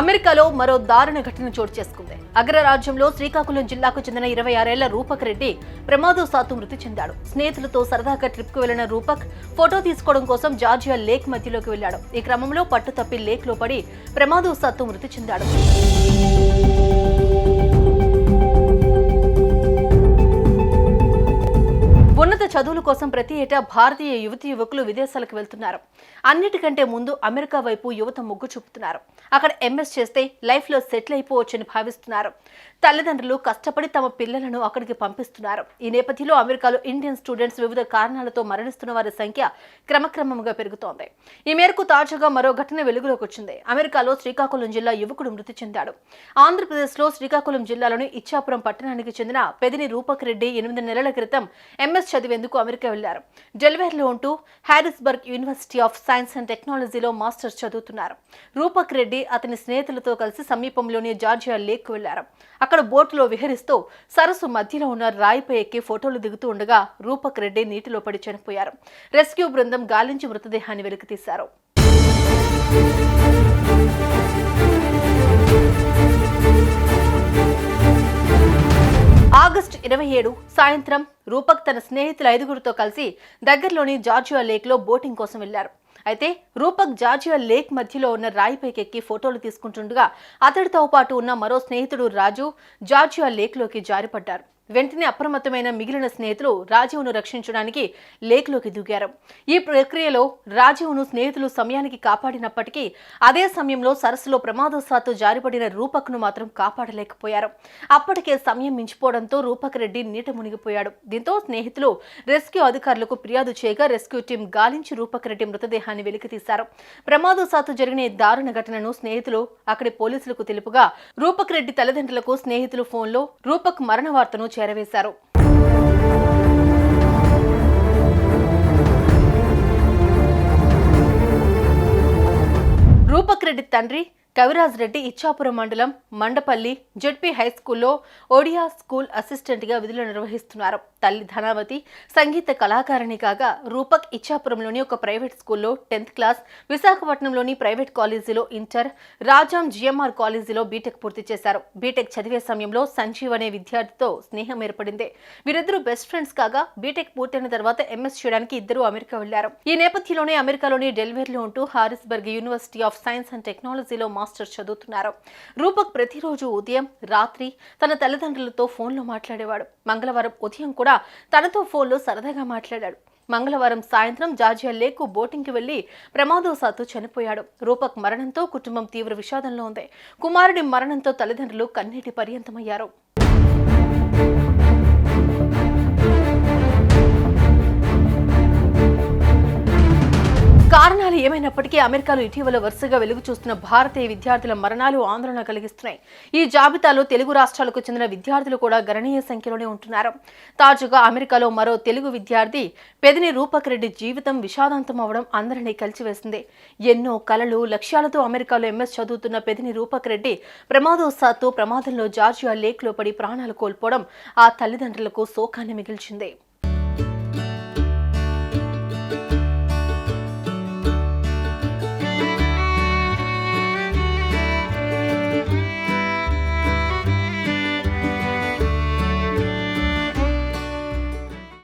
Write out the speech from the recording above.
అమెరికాలో మరో దారుణ ఘటన చోటు చేసుకుంది. అగ్రరాజ్యంలో శ్రీకాకుళం జిల్లాకు చెందిన 26 ఏళ్ల రూపక్ రెడ్డి ప్రమాదవశాత్తు మృతి చెందాడు. స్నేహితులతో సరదాగా ట్రిప్ కు వెళ్లిన రూపక్ ఫోటో తీసుకోవడం కోసం జార్జియా లేక్ మధ్యలోకి వెళ్లాడు. ఈ క్రమంలో పట్టు తప్పి లేక్ లో పడి ప్రమాదవశాత్తు మృతి చెందాడు. ఉన్నత చదువుల కోసం ప్రతి ఏటా భారతీయ యువతీ యువకులు విదేశాలకు వెళ్తున్నారు. అన్నిటికంటే ముందు అమెరికా వైపు యువత మొగ్గు చూపుతున్నారు. అక్కడ ఎంఎస్ చేస్తే లైఫ్ లో సెటిల్ అయిపోవచ్చని భావిస్తున్నారు. తల్లిదండ్రులు కష్టపడి తమ పిల్లలను అక్కడికి పంపిస్తున్నారు. ఈ నేపథ్యంలో అమెరికాలో ఇండియన్ స్టూడెంట్స్ వివిధ కారణాలతో మరణిస్తున్న వారి సంఖ్య క్రమక్రమంగా పెరుగుతోంది. ఈ మేరకు తాజాగా మరో ఘటన వెలుగులోకి వచ్చింది. అమెరికాలో శ్రీకాకుళం జిల్లా యువకుడు మృతి చెందాడు. ఆంధ్రప్రదేశ్లో శ్రీకాకుళం జిల్లాలోని ఇచ్చాపురం పట్టణానికి చెందిన పెదిని రూపక్ రెడ్డి 8 నెలల క్రితం ఎంఎస్ చదివేందుకు అమెరికా వెళ్లారు. డెల్వేర్లో ఉంటూ Harrisburg university of science and టెక్నాలజీలో మాస్టర్స్ చదువుతున్నారు. రూపక్ రెడ్డి అతని స్నేహితులతో కలిసి సమీపంలోని జార్జియా లేక్ కు వెళ్లారు. అక్కడ బోటులో విహరిస్తూ సరస్సు మధ్యలో ఉన్న రాయిపై ఎక్కి ఫోటోలు దిగుతూ ఉండగా రూపక్ రెడ్డి నీటిలో పడి చనిపోయారు. రెస్క్యూ బృందం గాలించి మృతదేహాన్ని వెలికితీశారు. ఆగస్టు 27 సాయంత్రం రూపక్ తన స్నేహితుల 5గురితో కలిసి దగ్గరలోని జార్జియా లేక్ లో బోటింగ్ కోసం వెళ్లారు. అయితే రూపక్ జార్జియా లేక్ మధ్యలో ఉన్న రాయిపైకి ఎక్కి ఫోటోలు తీసుకుంటుండగా అతడితో పాటు ఉన్న మరో స్నేహితుడు రాజు జార్జియా లేక్ లోకి జారిపడ్డారు. వెంటనే అప్రమత్తమైన మిగిలిన స్నేహితులు రాజీవ్ను రక్షించడానికి లేక్లోకి దూకారు. ఈ ప్రక్రియలో రాజీవ్ను స్నేహితులు సమయానికి కాపాడినప్పటికీ అదే సమయంలో సరస్సులో ప్రమాదవశాత్తు జారిపడిన రూపక్ను మాత్రం కాపాడలేకపోయారు. అప్పటికే సమయం మించిపోవడంతో రూపక్ రెడ్డి నీట మునిగిపోయాడు. దీంతో స్నేహితులు రెస్క్యూ అధికారులకు ఫిర్యాదు చేయగా రెస్క్యూ టీం గాలించి రూపక్ రెడ్డి మృతదేహాన్ని వెలికితీశారు. ప్రమాదవశాత్తు జరిగిన ఈ దారుణ ఘటనను స్నేహితులు అక్కడి పోలీసులకు తెలుపుగా రూపక్ రెడ్డి తల్లిదండ్రులకు స్నేహితులు ఫోన్లో రూపక్ మరణ వార్తను చేరవేశారు. రూపక్ రెడ్డి తండ్రి కవిరాజ్ రెడ్డి ఇచ్చాపురం మండలం మండపల్లి జెడ్పీ హైస్కూల్లో ఒడియా స్కూల్ అసిస్టెంట్ గా విధులు నిర్వహిస్తున్నారు. తల్లి ధనావతి సంగీత కళాకారిణి కాగా రూపక్ ఇచ్చాపురంలోని ఒక ప్రైవేట్ స్కూల్లో 10th క్లాస్, విశాఖపట్నంలోని ప్రైవేట్ కాలేజీలో ఇంటర్, రాజాం జిఎంఆర్ కాలేజీలో బీటెక్ పూర్తి చేశారు. బీటెక్ చదివే సమయంలో సంజీవ్ అనే విద్యార్థితో స్నేహం ఏర్పడింది. వీరిద్దరూ బెస్ట్ ఫ్రెండ్స్ కాగా బీటెక్ పూర్తయిన తర్వాత ఎంఎస్ చేయడానికి ఇద్దరు అమెరికా వెళ్లారు. ఈ నేపథ్యంలోనే అమెరికాలోని డెల్వేర్లో ఉంటూ Harrisburg university of science and టెక్నాలజీలో మాస్టర్స్ చదువుతున్నారు. రూపక్ ప్రతిరోజు ఉదయం, రాత్రి తన తల్లిదండ్రులతో ఫోన్లో మాట్లాడేవాడు. మంగళవారం ఉదయం కూడా తనతో ఫోన్లో సరదాగా మాట్లాడాడు. మంగళవారం సాయంత్రం జార్జియా లేక్ బోటింగ్ కి వెళ్లి ప్రమాదవశాత్తు చనిపోయాడు. రూపక్ మరణంతో కుటుంబం తీవ్ర విషాదంలో ఉంది. కుమారుడి మరణంతో తల్లిదండ్రులు కన్నీటి పర్యంతమయ్యారు. కారణాలు ఏమైనప్పటికీ అమెరికాలో ఇటీవల వరుసగా వెలుగు చూస్తున్న భారతీయ విద్యార్థుల మరణాలు ఆందోళన కలిగిస్తున్నాయి. ఈ జాబితాలో తెలుగు రాష్ట్రాలకు చెందిన విద్యార్థులు కూడా గణనీయ సంఖ్యలోనే ఉంటున్నారు. తాజాగా అమెరికాలో మరో తెలుగు విద్యార్థి పెదిని రూపక్ రెడ్డి జీవితం విషాదాంతం అవడం అందరినీ కలిచివేసింది. ఎన్నో కలలు, లక్ష్యాలతో అమెరికాలో ఎంఎస్ చదువుతున్న పెదిని రూపక్ రెడ్డి ప్రమాదంలో జార్జియా లేక్ లో పడి ప్రాణాలు కోల్పోవడం ఆ తల్లిదండ్రులకు శోకాన్ని మిగిల్చింది.